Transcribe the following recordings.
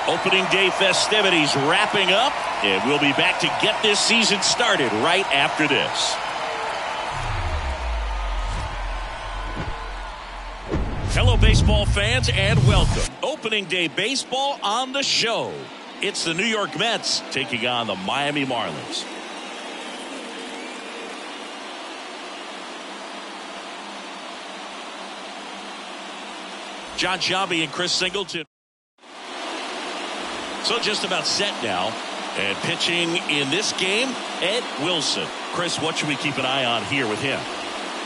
Opening day festivities wrapping up, and we'll be back to get this season started right after this. Hello, baseball fans, and welcome. Opening day baseball on the show. It's the New York Mets taking on the Miami Marlins. John Sciambi and Chris Singleton. So just about set now. And pitching in this game, Ed Wilson. Chris, what should we keep an eye on here with him?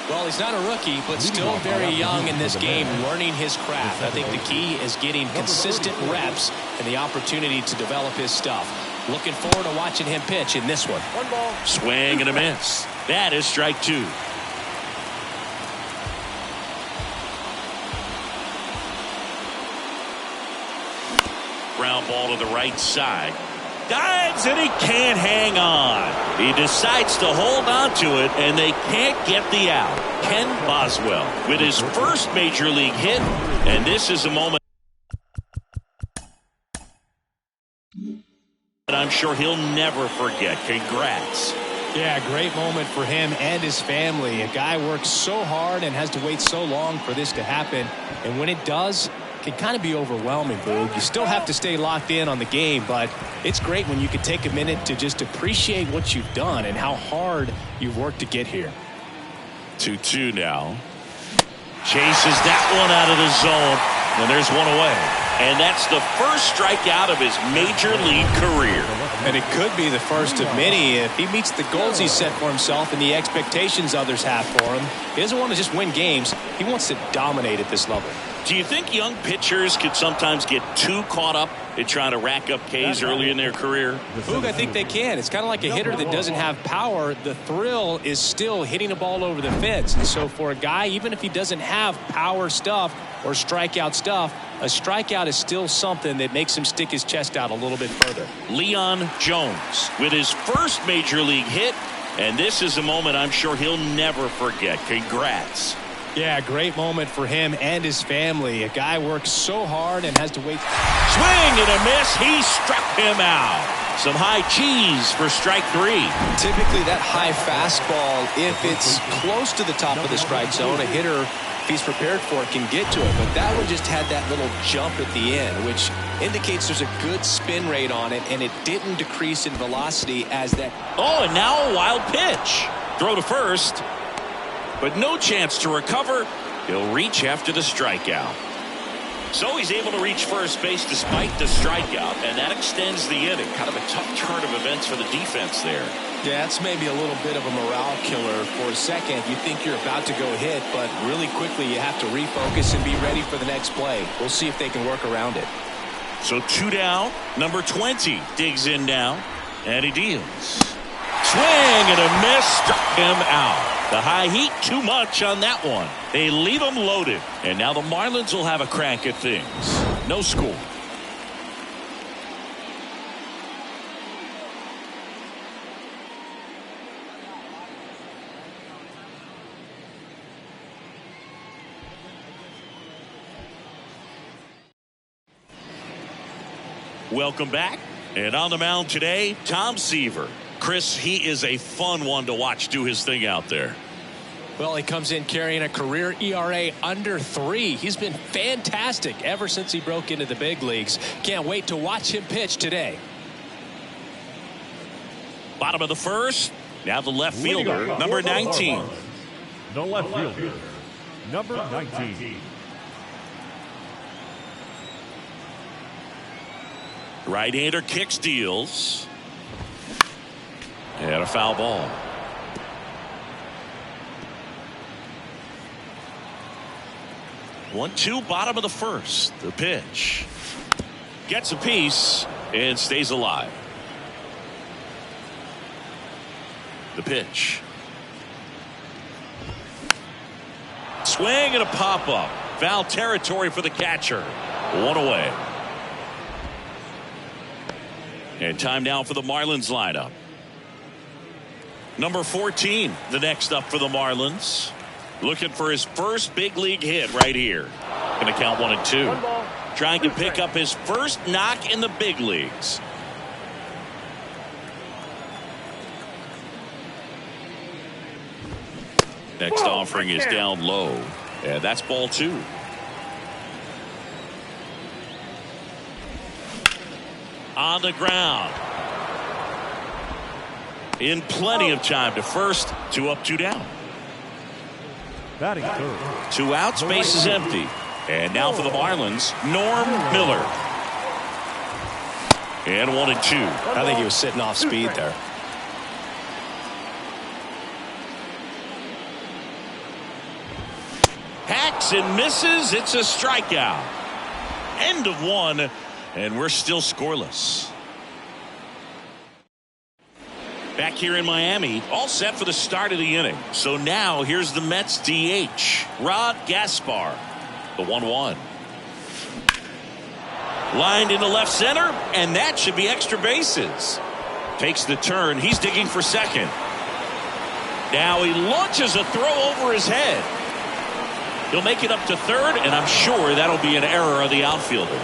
Well, he's not a rookie, but still very young in this game, learning his craft. I think the key is getting consistent reps and the opportunity to develop his stuff. Looking forward to watching him pitch in this one. One ball. Swing and a miss. That is strike two. Ground ball to the right side. Dives and he can't hang on. He decides to hold on to it and they can't get the out. Ken Boswell with his first major league hit, and this is a moment that I'm sure he'll never forget. Congrats. Yeah, great moment for him and his family. A guy works so hard and has to wait so long for this to happen, and when it does, it can kind of be overwhelming, Boog. You still have to stay locked in on the game, but it's great when you can take a minute to just appreciate what you've done and how hard you've worked to get here. 2-2 now. Chases that one out of the zone, and there's one away. And that's the first strikeout of his major league career. And it could be the first of many if he meets the goals he set for himself and the expectations others have for him. He doesn't want to just win games. He wants to dominate at this level. Do you think young pitchers could sometimes get too caught up in trying to rack up Ks early in their career? Boog, I think they can. It's kind of like a hitter that doesn't have power. The thrill is still hitting a ball over the fence. And so for a guy, even if he doesn't have power stuff or strikeout stuff, a strikeout is still something that makes him stick his chest out a little bit further. Leon Jones with his first major league hit, and this is a moment I'm sure he'll never forget. Congrats. Yeah, great moment for him and his family. A guy works so hard and has to wait. Swing and a miss. He struck him out. Some high cheese for strike three. Typically that high fastball, if it's close to the top of the strike zone, a hitter, if he's prepared for it, can get to it. But that one just had that little jump at the end, which indicates there's a good spin rate on it, and it didn't decrease in velocity as that. Oh, and now a wild pitch. Throw to first. But no chance to recover. He'll reach after the strikeout. So he's able to reach first base despite the strikeout, and that extends the inning. Kind of a tough turn of events for the defense there. Yeah, that's maybe a little bit of a morale killer. For a second, you think you're about to go hit, but really quickly you have to refocus and be ready for the next play. We'll see if they can work around it. So 2 down. Number 20 digs in now, and he deals. Swing and a miss, struck him out. The high heat, too much on that one. They leave him loaded. And now the Marlins will have a crack at things. No score. Welcome back. And on the mound today, Tom Seaver. Chris, he is a fun one to watch do his thing out there. Well, he comes in carrying a career ERA under 3. He's been fantastic ever since he broke into the big leagues. Can't wait to watch him pitch today. Bottom of the first. Now the left fielder, number 19. The left fielder, number 19. Right-hander kicks, deals. And a foul ball. One, two, bottom of the first. The pitch. Gets a piece and stays alive. The pitch. Swing and a pop-up. Foul territory for the catcher. 1 away. And time now for the Marlins lineup. Number 14, the next up for the Marlins. Looking for his first big league hit right here. Going to count 1 and 2. Trying to pick up his first knock in the big leagues. Next offering is down low. And that's ball 2. On the ground. In plenty of time to first. 2 up, 2 down. Batting third. 2 outs, base is empty. And now for the Marlins, Norm Miller. And 1 and 2. I think he was sitting off speed there. Hacks and misses. It's a strikeout. End of 1. And we're still scoreless. Back here in Miami, all set for the start of the inning. So now here's the Mets DH, Rod Gaspar, the 1-1. Lined into left center, and that should be extra bases. Takes the turn. He's digging for second. Now he launches a throw over his head. He'll make it up to third, and I'm sure that'll be an error of the outfielder.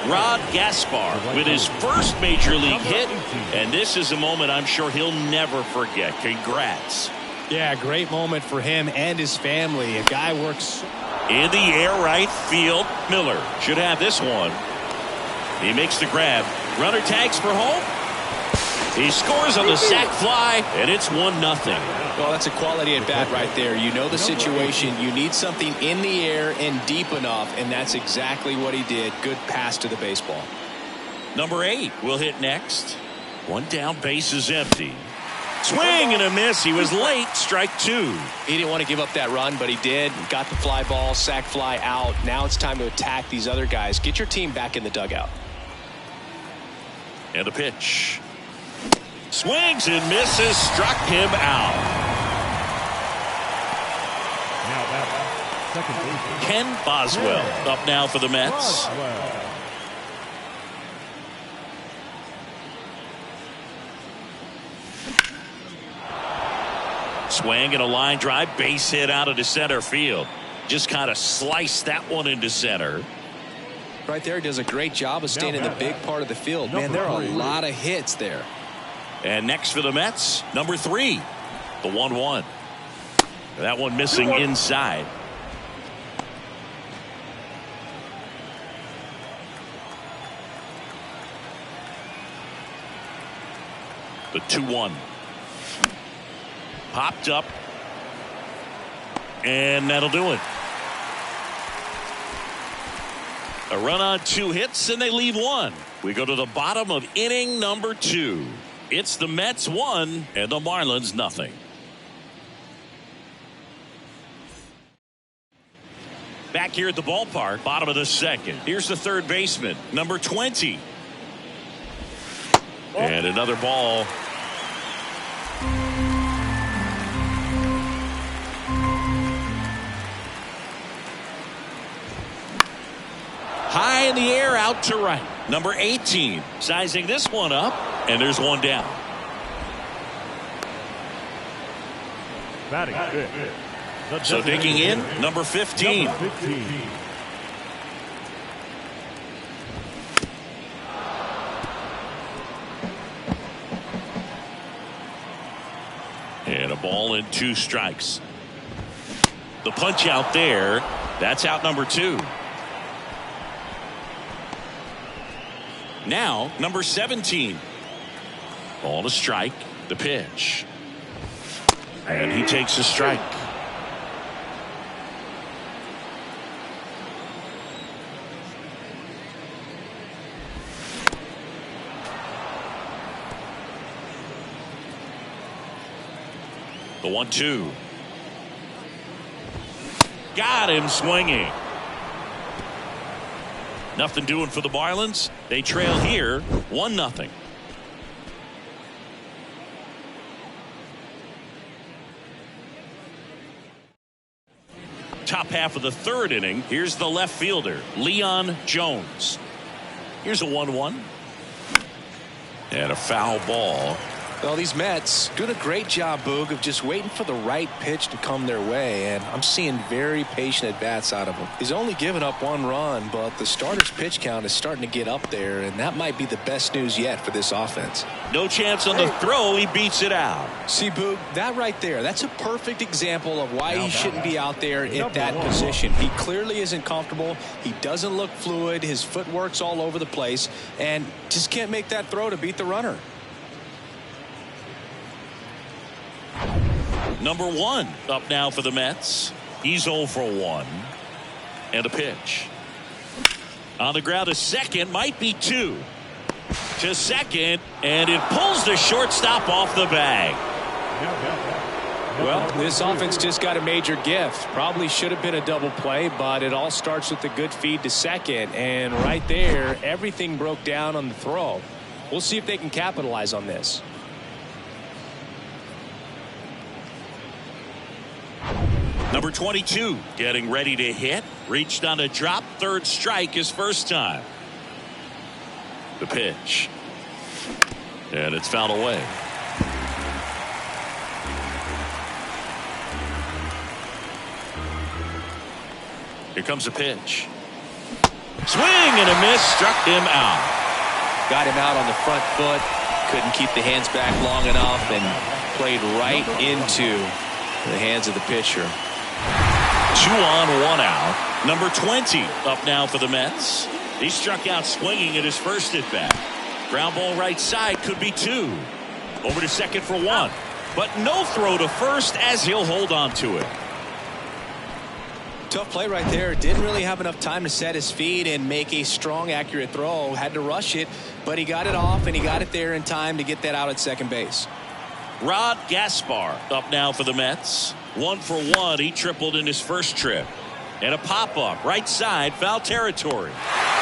Rod Gaspar with his first major league hit, and this is a moment I'm sure he'll never forget. Congrats. Yeah, great moment for him and his family. A guy works in the air right field. Miller should have this one. He makes the grab. Runner tags for home. He scores on the sac fly, and it's 1-0. Well, that's a quality at bat right there. You know the situation. You need something in the air and deep enough, and that's exactly what he did. Good pass to the baseball. Number 8 will hit next. 1 down, base is empty. Swing and a miss. He was late. Strike 2. He didn't want to give up that run, but he did. Got the fly ball, sac fly out. Now it's time to attack these other guys. Get your team back in the dugout. And the pitch. Swings and misses. Struck him out. Ken Boswell up now for the Mets. Swing and a line drive, base hit out into center field. Just kind of sliced that one into center. Right there, does a great job of staying in the big part of the field. Man, there are a lot of hits there. And next for the Mets, number 3, the 1-1. That one missing inside. The 2-1. Popped up. And that'll do it. A run on 2 hits, and they leave 1. We go to the bottom of inning number 2. It's the Mets 1 and the Marlins nothing. Back here at the ballpark, bottom of the second. Here's the third baseman, number 20. And another ball. High in the air, out to right. Number 18, sizing this one up, and there's one down. Batting fifth. So digging in, number 15. And a ball and 2 strikes. The punch out there, that's out number 2. Now, number 17. Ball to strike, the pitch. And he takes a strike. The 1-2. Got him swinging. Nothing doing for the Marlins. They trail here 1-0. Top half of the third inning. Here's the left fielder, Leon Jones. Here's a 1-1. And a foul ball. Well, these Mets doing a great job, Boog, of just waiting for the right pitch to come their way, and I'm seeing very patient at-bats out of him. He's only given up 1 run, but the starter's pitch count is starting to get up there, and that might be the best news yet for this offense. No chance on the throw. He beats it out. See, Boog, that right there, that's a perfect example of why he shouldn't be out there at that position. He clearly isn't comfortable. He doesn't look fluid. His footwork's all over the place, and just can't make that throw to beat the runner. Number 1 up now for the Mets. He's 0 for 1. And a pitch. On the ground to second, might be 2. To second, and it pulls the shortstop off the bag. Well, this offense just got a major gift. Probably should have been a double play, but it all starts with a good feed to second. And right there, everything broke down on the throw. We'll see if they can capitalize on this. Number 22 getting ready to hit. Reached on a drop. Third strike his first time. The pitch. And it's fouled away. Here comes a pitch. Swing and a miss. Struck him out. Got him out on the front foot. Couldn't keep the hands back long enough and played right into the hands of the pitcher. 2 on, 1 out. Number 20 up now for the Mets. He struck out swinging at his first at bat. Ground ball right side, could be 2. Over to second for 1. But no throw to first as he'll hold on to it. Tough play right there. Didn't really have enough time to set his feet and make a strong, accurate throw. Had to rush it, but he got it off and he got it there in time to get that out at second base. Rod Gaspar up now for the Mets. 1 for 1. He tripled in his first trip. And a pop-up right side, foul territory.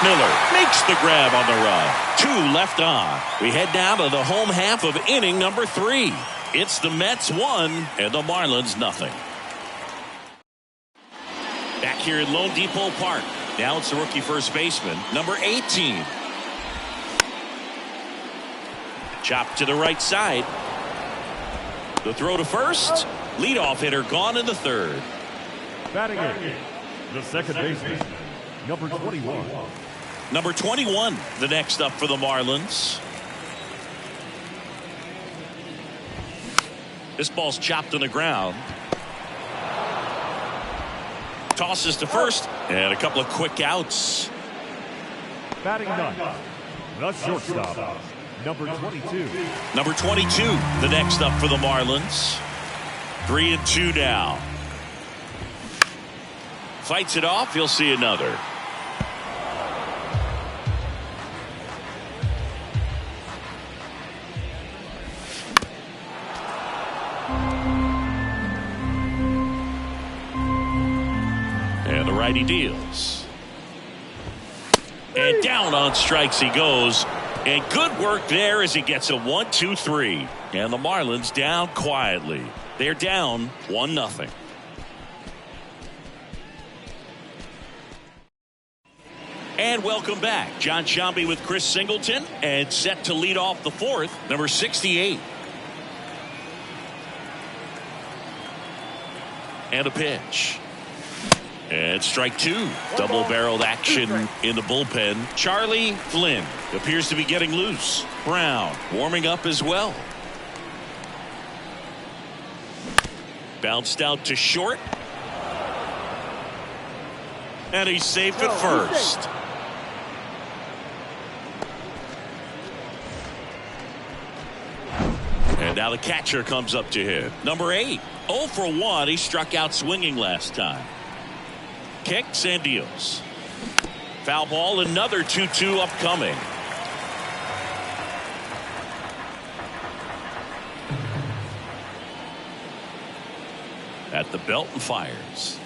Miller makes the grab on the run. 2 left on. We head down to the home half of inning number 3. It's the Mets 1 and the Marlins nothing. Back here at Lone Depot Park. Now it's the rookie first baseman, number 18. Chopped to the right side. The throw to first. Leadoff hitter gone in the third. Batting in, the second baseman, number 21. Number 21, the next up for the Marlins. This ball's chopped on the ground. Tosses to first, and a couple of quick outs. Batting ninth, the shortstop, number 22. Number 22, the next up for the Marlins. 3-2 now. Fights it off. He'll see another. righty deals. And down on strikes he goes. And good work there as he gets a 1-2-3. And the Marlins down quietly. They're down 1-0. And welcome back. John Sciambi with Chris Singleton, and set to lead off the fourth, number 68. And a pitch. And strike two. Double-barreled action in the bullpen. Charlie Flynn appears to be getting loose. Brown warming up as well. Bounced out to short. And he's safe at first. And now the catcher comes up to hit. Number 8. 0 for 1. He struck out swinging last time. Kicks and deals. Foul ball. Another 2-2 upcoming. At the belt and fires.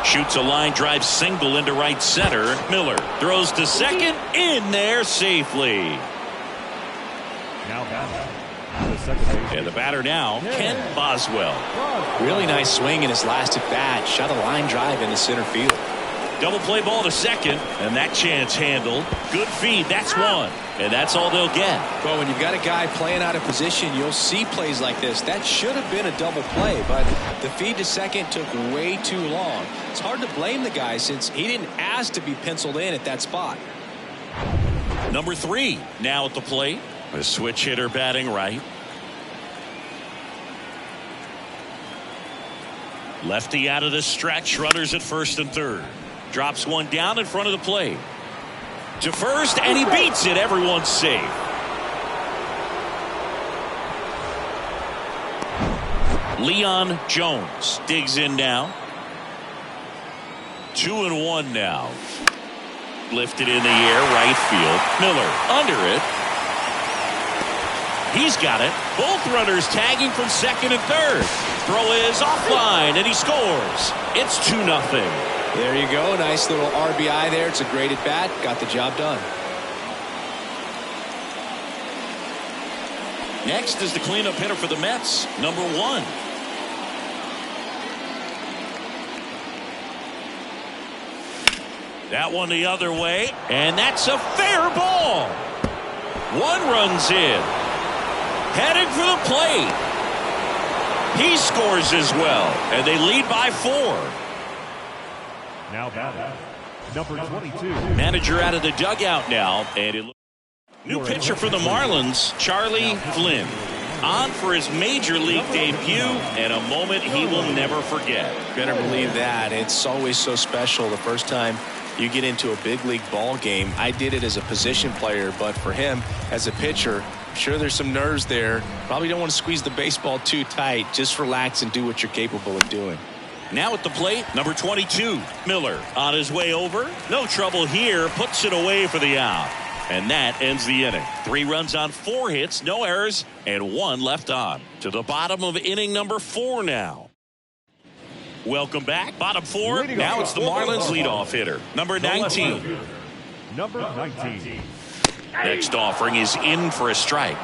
Shoots a line drive single into right center. Miller throws to second. In there safely. Now batter. The second base. And the batter now, Ken Boswell. Really nice swing in his last at bat. Shot a line drive into center field. Double play ball to second, and that chance handled. Good feed. That's one, and that's all they'll get. Well, when you've got a guy playing out of position, you'll see plays like this. That should have been a double play, but the feed to second took way too long. It's hard to blame the guy since he didn't ask to be penciled in at that spot. Number 3 now at the plate. A switch hitter batting right. Lefty out of the stretch. Runners at first and third. Drops one down in front of the plate. To first, and he beats it. Everyone's safe. Leon Jones digs in now. 2-1 now. Lifted in the air, right field. Miller under it. He's got it. Both runners tagging from second and third. Throw is offline, and he scores. It's 2-0. There you go. Nice little RBI there. It's a great at bat. Got the job done. Next is the cleanup hitter for the Mets, number 1. That one the other way, and that's a fair ball. One runs in. Heading for the plate. He scores as well, and they lead by 4. Now batting. Number 22. Manager out of the dugout now, and it new pitcher for the Marlins, Charlie Flynn, on for his major league debut, and a moment he will never forget. Better believe that. It's always so special the first time you get into a big league ball game. I did it as a position player, but for him as a pitcher, I'm sure there's some nerves there. Probably don't want to squeeze the baseball too tight. Just relax and do what you're capable of doing. Now at the plate, number 22, Miller, on his way over. No trouble here, puts it away for the out. And that ends the inning. 3 runs on 4 hits, no errors, and 1 left on. To the bottom of inning number 4 now. Welcome back. Bottom 4. Now it's the Marlins leadoff hitter, number 19. Number 19. Next offering is in for a strike.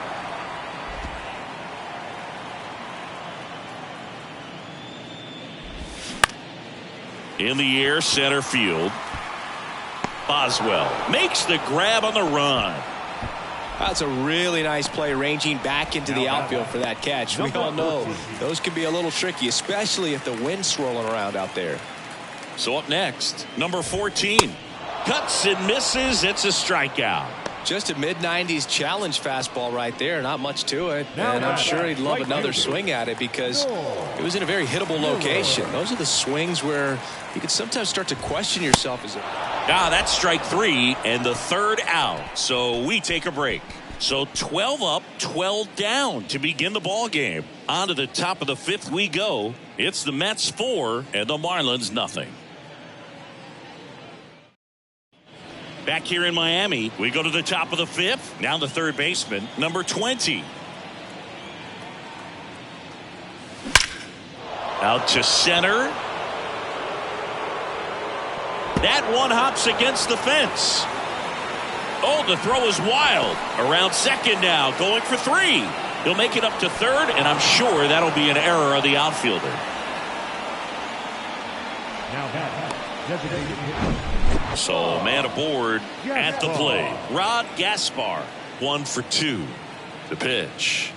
In the air, center field. Boswell makes the grab on the run. That's a really nice play, ranging back into the outfield for that catch. We all know those can be a little tricky, especially if the wind's swirling around out there. So up next, number 14. Cuts and misses. It's a strikeout. Just a mid-90s challenge fastball right there. Not much to it. And I'm sure he'd love another swing at it because it was in a very hittable location. Those are the swings where you can sometimes start to question yourself as a... That's strike 3 and the third out. So we take a break. So 12 up, 12 down to begin the ball game. On to the top of the 5th we go. It's the Mets 4 and the Marlins nothing. Back here in Miami, we go to the top of the 5th. Now the third baseman, number 20. Out to center. That one hops against the fence. Oh, the throw is wild. Around second now, going for 3. He'll make it up to third, and I'm sure that'll be an error of the outfielder. Now designated hitter. So man aboard at the plate. Rod Gaspar, 1 for 2. The pitch.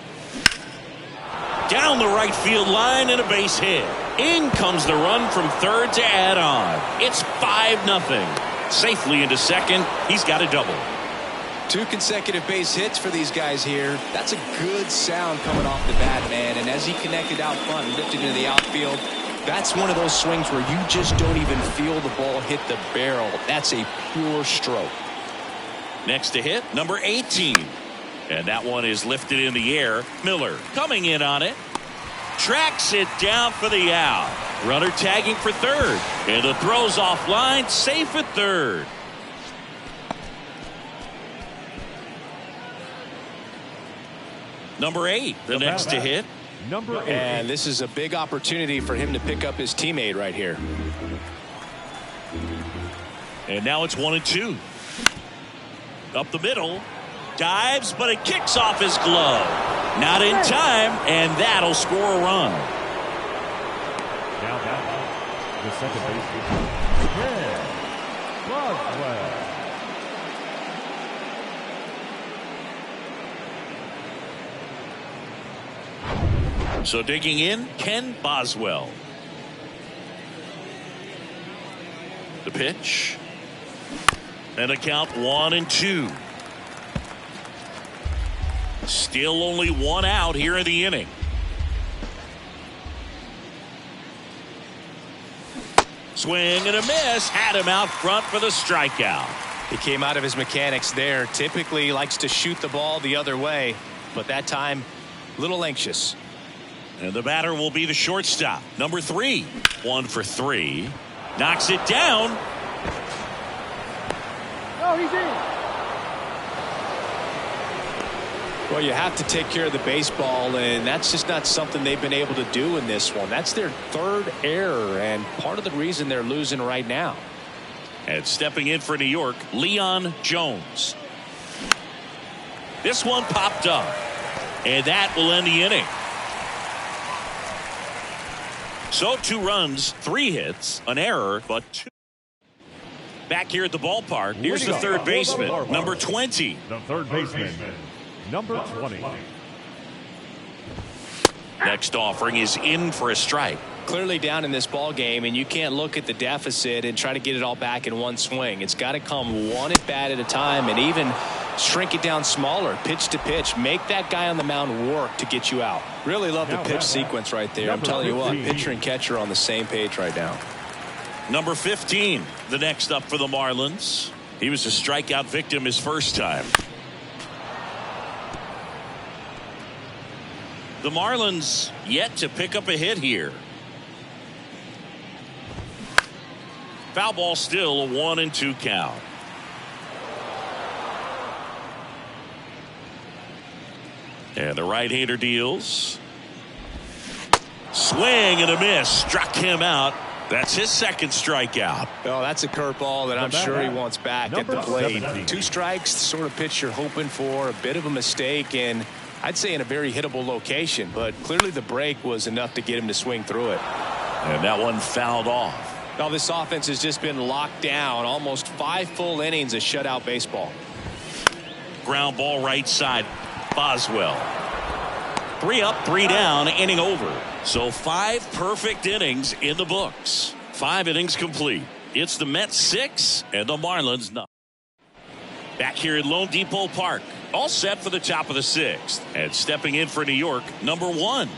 Down the right field line and a base hit. In comes the run from third to add on. It's 5-0. Safely into second. He's got a double. 2 consecutive base hits for these guys here. That's a good sound coming off the bat, man. And as he connected out front and lifted into the outfield, that's one of those swings where you just don't even feel the ball hit the barrel. That's a pure stroke. Next to hit, number 18. And that one is lifted in the air. Miller coming in on it. Tracks it down for the out. Runner tagging for third. And the throw's offline, safe at third. Number 8, the next to hit. Number 8. And this is a big opportunity for him to pick up his teammate right here. And now it's 1-2. Up the middle. Dives, but it kicks off his glove. Not in time, and that'll score a run. Now the second baseman, Ken Roswell. So digging in, Ken Boswell. The pitch. And a count 1-2. Still only 1 out here in the inning. Swing and a miss. Had him out front for the strikeout. He came out of his mechanics there. Typically likes to shoot the ball the other way, but that time a little anxious. And the batter will be the shortstop, number 3. 1 for 3. Knocks it down. Oh, he's in. Well, you have to take care of the baseball, and that's just not something they've been able to do in this one. That's their 3rd error, and part of the reason they're losing right now. And stepping in for New York, Leon Jones. This one popped up, and that will end the inning. So 2 runs, 3 hits, an error, but 2. Back here at the ballpark, here's the third baseman, number 20. The third baseman, number 20. Next offering is in for a strike. Clearly down in this ball game, and you can't look at the deficit and try to get it all back in one swing. It's got to come one at bat at a time, and even shrink it down smaller, pitch to pitch. Make that guy on the mound work to get you out. Really love the pitch sequence right there. I'm telling you what, pitcher and catcher are on the same page right now. Number 15, the next up for the Marlins. He was a strikeout victim his first time. The Marlins yet to pick up a hit here. Foul ball, still a 1-2 count. And the right-hander deals. Swing and a miss. Struck him out. That's his second strikeout. Oh, that's a curveball that I'm sure he wants back at the plate. 17. 2 strikes, the sort of pitch you're hoping for. A bit of a mistake, and I'd say in a very hittable location. But clearly the break was enough to get him to swing through it. And that one fouled off. Now this offense has just been locked down. Almost 5 full innings of shutout baseball. Ground ball right side. Boswell. 3 up, 3 down, inning over. So 5 perfect innings in the books. 5 innings complete. It's the Mets 6 and the Marlins 9. Back here at Lone Depot Park. All set for the top of the 6th. And stepping in for New York, number 1.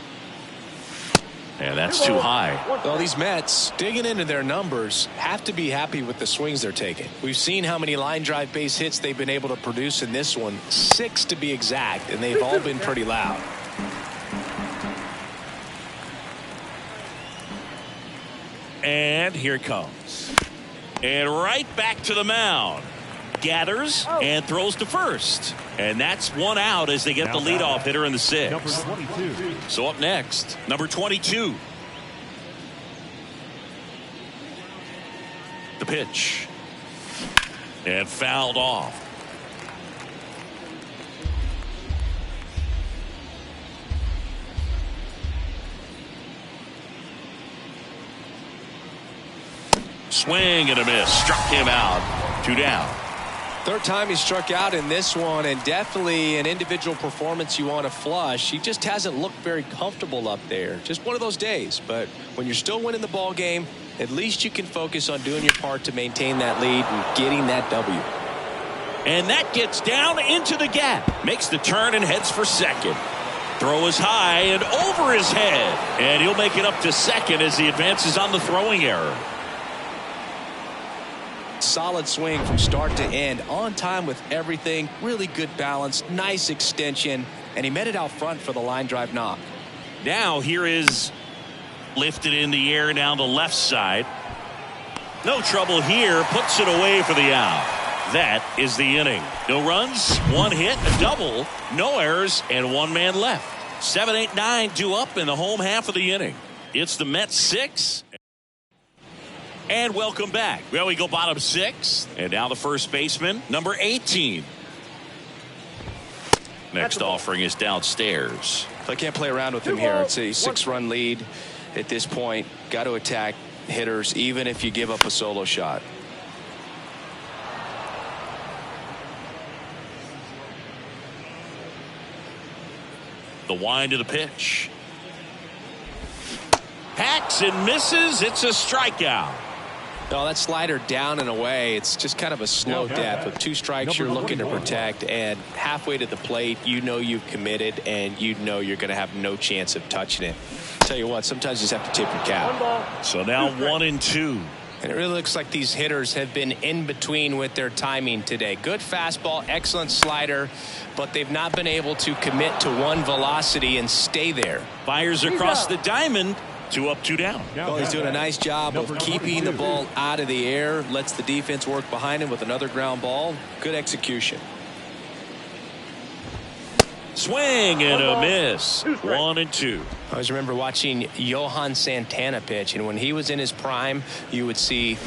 And that's too high. Well, these Mets, digging into their numbers, have to be happy with the swings they're taking. We've seen how many line drive base hits they've been able to produce in this one. 6 to be exact, and they've all been pretty loud. And here it comes. And right back to the mound. Gathers and throws to first. And that's 1 out as they get the leadoff hitter in the 6th. Number 22. So up next, number 22. The the pitch. And fouled off. Swing and a miss. Struck him out. 2 down. Third time he struck out in this one, and definitely an individual performance you want to flush. He just hasn't looked very comfortable up there. Just one of those days. But when you're still winning the ball game, at least you can focus on doing your part to maintain that lead and getting that W. And that gets down into the gap. Makes the turn and heads for second. Throw is high and over his head. And he'll make it up to second as he advances on the throwing error. Solid swing from start to end. On time with everything. Really good balance. Nice extension. And he met it out front for the line drive knock. Now here is lifted in the air down the left side. No trouble here. Puts it away for the out. That is the inning. No runs, 1 hit, a double, no errors, and 1 man left. 7, 8, 9 due up in the home half of the inning. It's the Mets 6. And welcome back. Well, we go bottom 6. And now the first baseman, number 18. Next offering is downstairs. I can't play around with him here. It's a 6-run lead at this point. Got to attack hitters even if you give up a solo shot. The wind of the pitch. Hacks and misses. It's a strikeout. No, that slider down and away. It's just kind of a slow death. With 2 strikes, you're looking to protect, and halfway to the plate, you know you've committed, and you know you're going to have no chance of touching it. Tell you what, sometimes you just have to tip your cap. So now 1 and 2. And it really looks like these hitters have been in between with their timing today. Good fastball, excellent slider, but they've not been able to commit to one velocity and stay there. Fires across the diamond. 2 up, 2 down. Well, he's doing a nice job of keeping the ball out of the air. Lets the defense work behind him with another ground ball. Good execution. Swing and a miss. 1 and 2. I always remember watching Johan Santana pitch, and when he was in his prime, you would see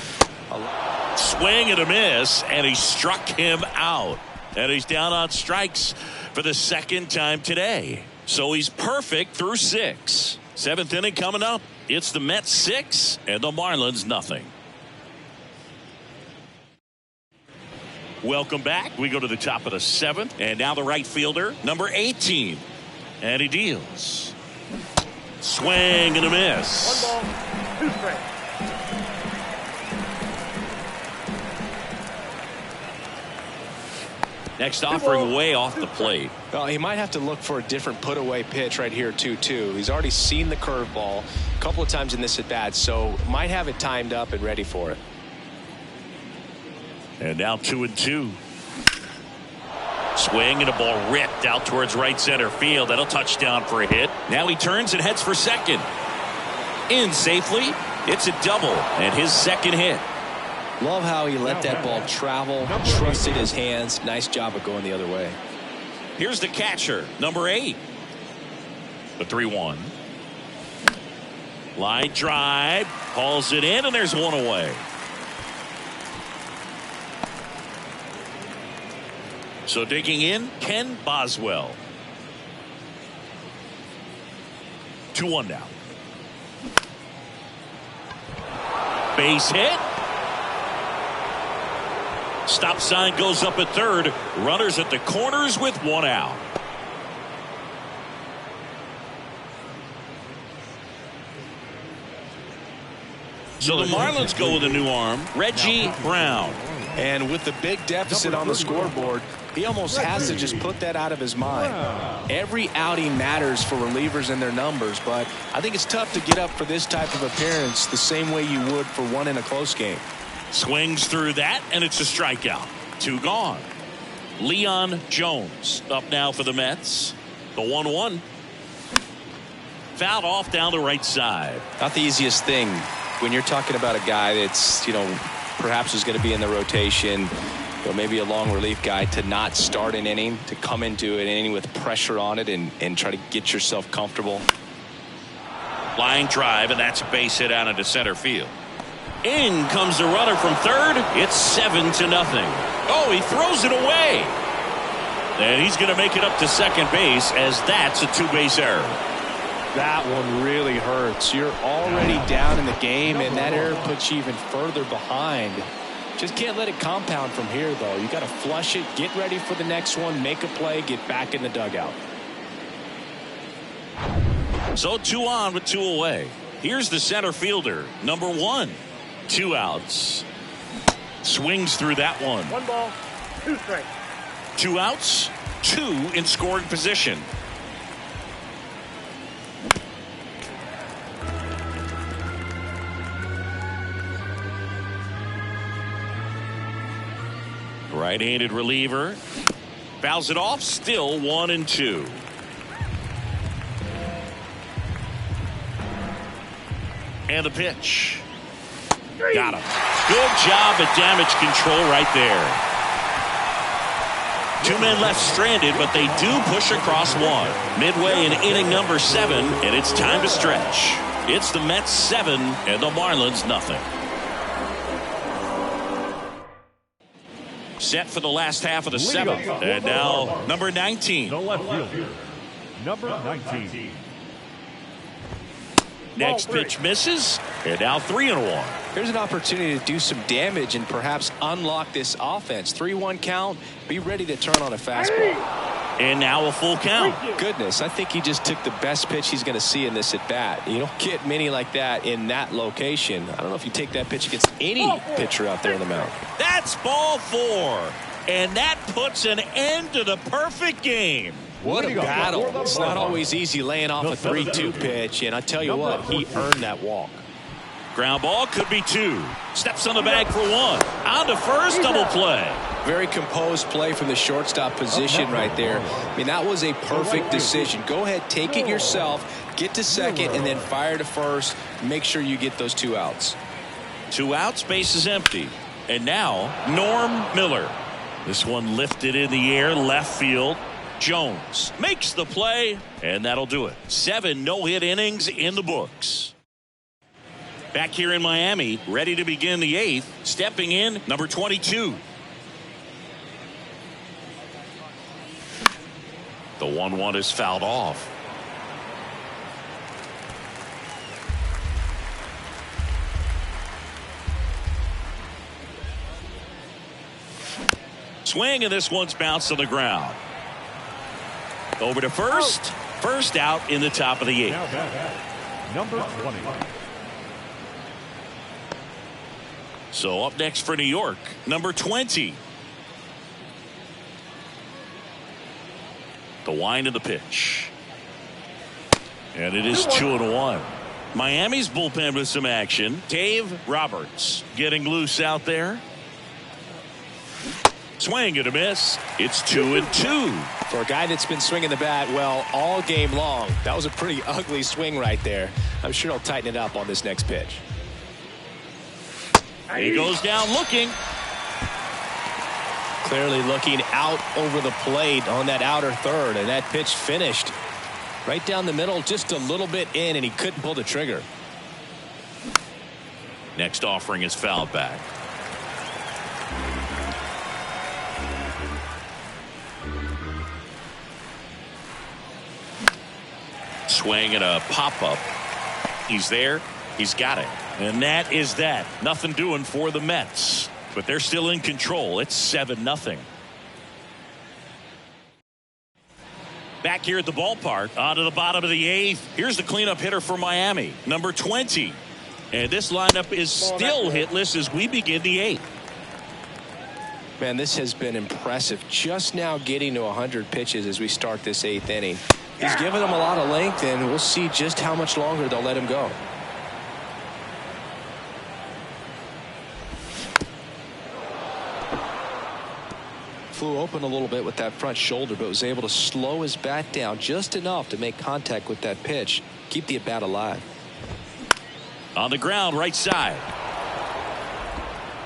a swing and a miss, and he struck him out. And he's down on strikes for the 2nd time today. So he's perfect through 6. 7th inning coming up. It's the Mets 6 and the Marlins nothing. Welcome back. We go to the top of the 7th, and now the right fielder, number 18, and he deals. Swing and a miss. 1 ball, 2 strikes. Next offering way off the plate. Well, he might have to look for a different put away pitch right here 2-2. He's already seen the curveball a couple of times in this at bat, so might have it timed up and ready for it. And now 2 and 2. Swing and a ball ripped out towards right center field. That'll touchdown for a hit. Now he turns and heads for second. In safely. It's a double and his 2nd hit. Love how he let that ball travel, trusted his hands. Nice job of going the other way. Here's the catcher, number 8. The 3-1. Line drive, hauls it in, and there's 1 away. So digging in, Ken Boswell. 2-1 now. Base hit. Stop sign goes up at third. Runners at the corners with 1 out. So the Marlins go with a new arm, Reggie Brown. And with the big deficit on the scoreboard, he almost has to just put that out of his mind. Every outing matters for relievers and their numbers, but I think it's tough to get up for this type of appearance the same way you would for one in a close game. Swings through that, and it's a strikeout. 2 gone. Leon Jones up now for the Mets. The 1-1. Fouled off down the right side. Not the easiest thing when you're talking about a guy that's, perhaps is going to be in the rotation, maybe a long relief guy, to not start an inning, to come into an inning with pressure on it and try to get yourself comfortable. Line drive, and that's a base hit out into center field. In comes the runner from third. It's 7-0. Oh, he throws it away. And he's going to make it up to second base, as that's a two-base error. That one really hurts. You're already down in the game, and that error puts you even further behind. Just can't let it compound from here, though. You got to flush it, get ready for the next one, make a play, get back in the dugout. So 2 on with 2 away. Here's the center fielder, number 1. 2 outs. Swings through that one. 1 ball, 2 strikes. 2 outs, 2 in scoring position. Right-handed reliever. Fouls it off, still 1-2. And the pitch. Got him. Good job at damage control right there. 2 men left stranded, but they do push across 1. Midway in inning number 7, and it's time to stretch. It's the Mets 7 and the Marlins nothing. Set for the last half of the 7th. And now number 19. The left fielder, number 19. Next pitch misses. And now 3-1. Here's an opportunity to do some damage and perhaps unlock this offense. 3-1 count. Be ready to turn on a fastball. And now a full count. Goodness, I think he just took the best pitch he's going to see in this at bat. You don't get many like that in that location. I don't know if you take that pitch against any pitcher out there in the mound. That's ball 4. And that puts an end to the perfect game. What a battle. It's not always easy laying off a 3-2 pitch, and I tell you what, he earned that walk. Ground ball could be 2. Steps on the bag for 1. On to first, double play. Very composed play from the shortstop position right there. I mean, that was a perfect decision. Go ahead, take it yourself, get to second, and then fire to first. Make sure you get those 2 outs. 2 outs, base is empty. And now, Norm Miller. This one lifted in the air, left field. Jones makes the play, and that'll do it. 7 no-hit innings in the books. Back here in Miami, ready to begin the 8th. Stepping in, number 22. The 1-1 is fouled off. Swing, and this one's bounced on the ground. Over to first. First out in the top of the 8th. Now back, number 20. So up next for New York, number 20. The wind of the pitch. And it is 2-1. Miami's bullpen with some action. Dave Roberts getting loose out there. Swing and a miss. It's 2-2. For a guy that's been swinging the bat well all game long, that was a pretty ugly swing right there. I'm sure he'll tighten it up on this next pitch. He goes down looking. Clearly looking out over the plate on that outer third, and that pitch finished right down the middle, just a little bit in, and he couldn't pull the trigger. Next offering is fouled back. Swing and a pop-up. He's there. He's got it. And that is that. Nothing doing for the Mets. But they're still in control. It's 7-0. Back here at the ballpark. On to the bottom of the 8th. Here's the cleanup hitter for Miami. Number 20. And this lineup is still hitless as we begin the 8th. Man, this has been impressive. Just now getting to 100 pitches as we start this 8th inning. He's given them a lot of length, and we'll see just how much longer they'll let him go. Flew open a little bit with that front shoulder, but was able to slow his bat down just enough to make contact with that pitch. Keep the at-bat alive. On the ground, right side.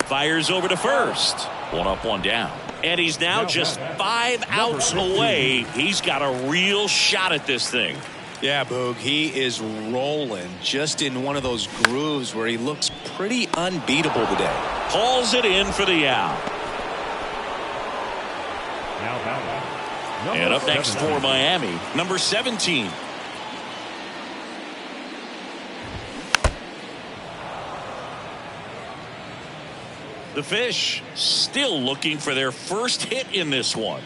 Fires over to first. 1 up, 1 down. And he's now just 5 outs away. He's got a real shot at this thing. Yeah, Boog, he is rolling just in one of those grooves where he looks pretty pretty unbeatable today. Calls it in for the out. And up next for Miami, number 17. The Fish still looking for their first hit in this one.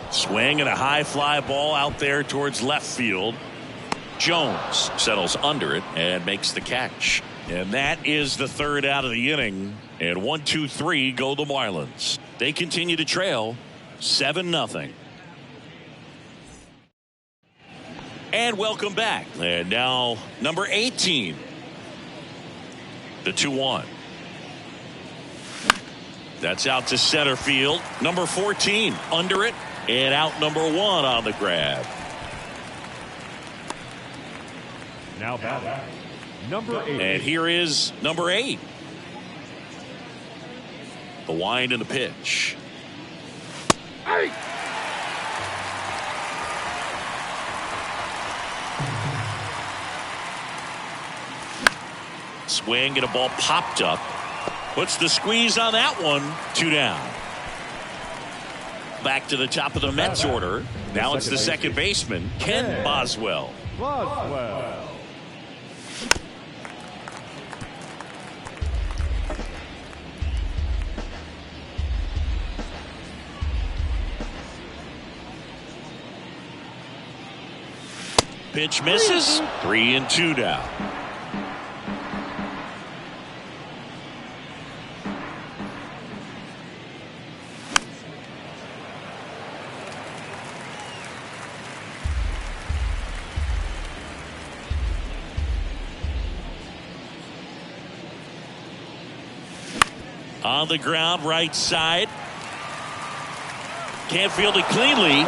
Swing and a high fly ball out there towards left field. Jones settles under it and makes the catch. And that is the third out of the inning. And 1, 2, 3 go the Marlins. They continue to trail 7-0. And welcome back. And now number 18. The 2-1. That's out to center field. Number 14 under it. And out number 1 on the grab. Now batting, number 8. And here is number 8. The wind and the pitch. Hey! Swing and a ball popped up. Puts the squeeze on that one. 2 down. Back to the top of the Mets order. Now it's the second baseman, Ken Boswell. Pitch misses. 3-2 down. On the ground, right side. Can't field it cleanly.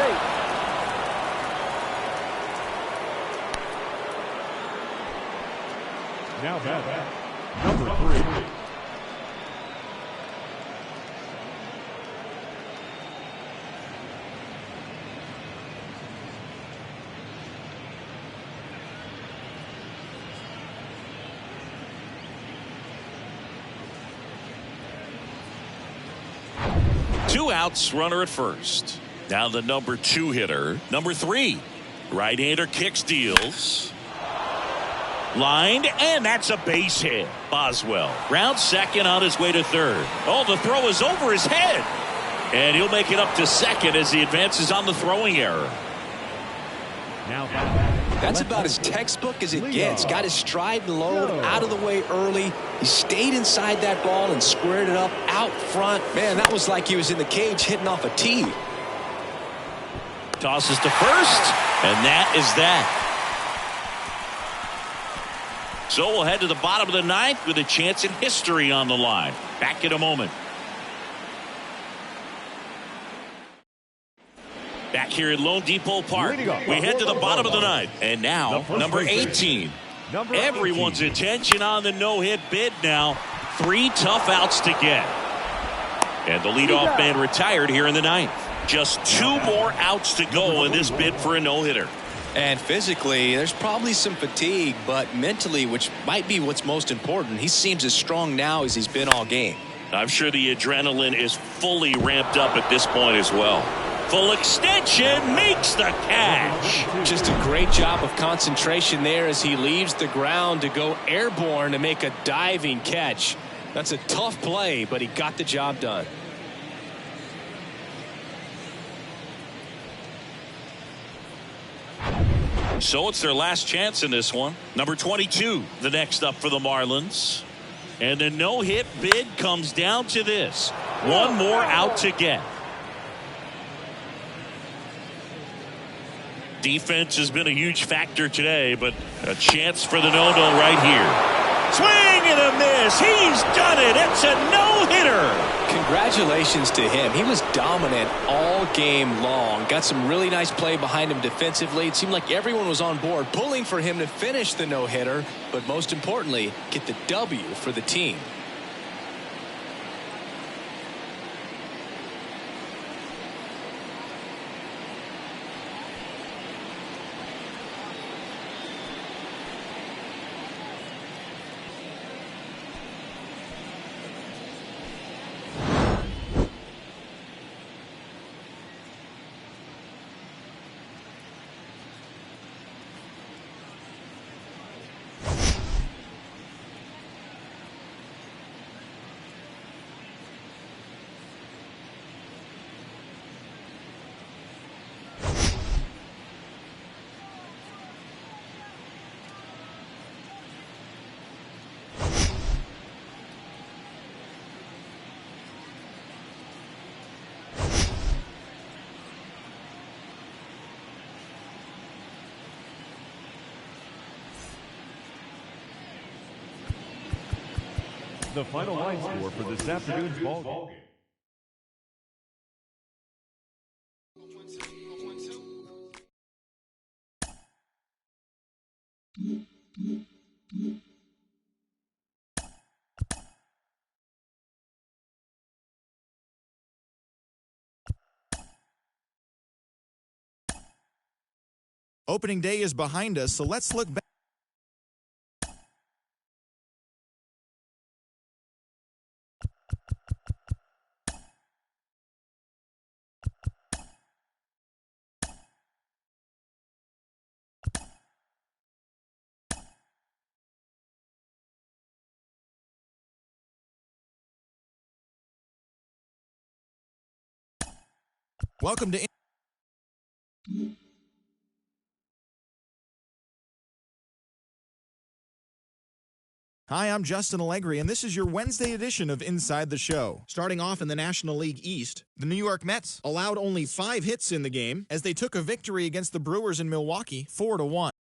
Now batting, number 3. Two outs, runner at first. Now the number 2 hitter, number 3. Right-hander kicks, deals. Lined, and that's a base hit. Boswell round second on his way to third. Oh, the throw is over his head. And he'll make it up to second as he advances on the throwing error. Now That's about as textbook as it gets. Got his stride and load out of the way early. He stayed inside that ball and squared it up out front. Man, that was like he was in the cage hitting off a tee. Tosses to first, and that is that. So we'll head to the bottom of the ninth with a chance at history on the line. Back in a moment. Back here at Lone Depot Park, we head to the bottom of the ninth. And now, number 18. Everyone's attention on the no-hit bid now. 3 tough outs to get. And the leadoff man retired here in the ninth. Just 2 more outs to go in this bid for a no-hitter. And physically, there's probably some fatigue, but mentally, which might be what's most important, he seems as strong now as he's been all game. I'm sure the adrenaline is fully ramped up at this point as well. Full extension, makes the catch. Just a great job of concentration there as he leaves the ground to go airborne to make a diving catch. That's a tough play, but he got the job done. So it's their last chance in this one. Number 22, the next up for the Marlins. And the no-hit bid comes down to this. 1 more out to get. Defense has been a huge factor today, but a chance for the no-no right here. Swing and a miss. He's done it. It's a no-hitter. Congratulations to him. He was dominant all game long. Got some really nice play behind him defensively. It seemed like everyone was on board pulling for him to finish the no-hitter, but most importantly, get the W for the team. the final line score for this afternoon's ball game. Opening day is behind us, so let's look back. Welcome to Hi, I'm Justin Allegri, and this is your Wednesday edition of Inside the Show. Starting off in the National League East, the New York Mets allowed only 5 hits in the game as they took a victory against the Brewers in Milwaukee, 4-1.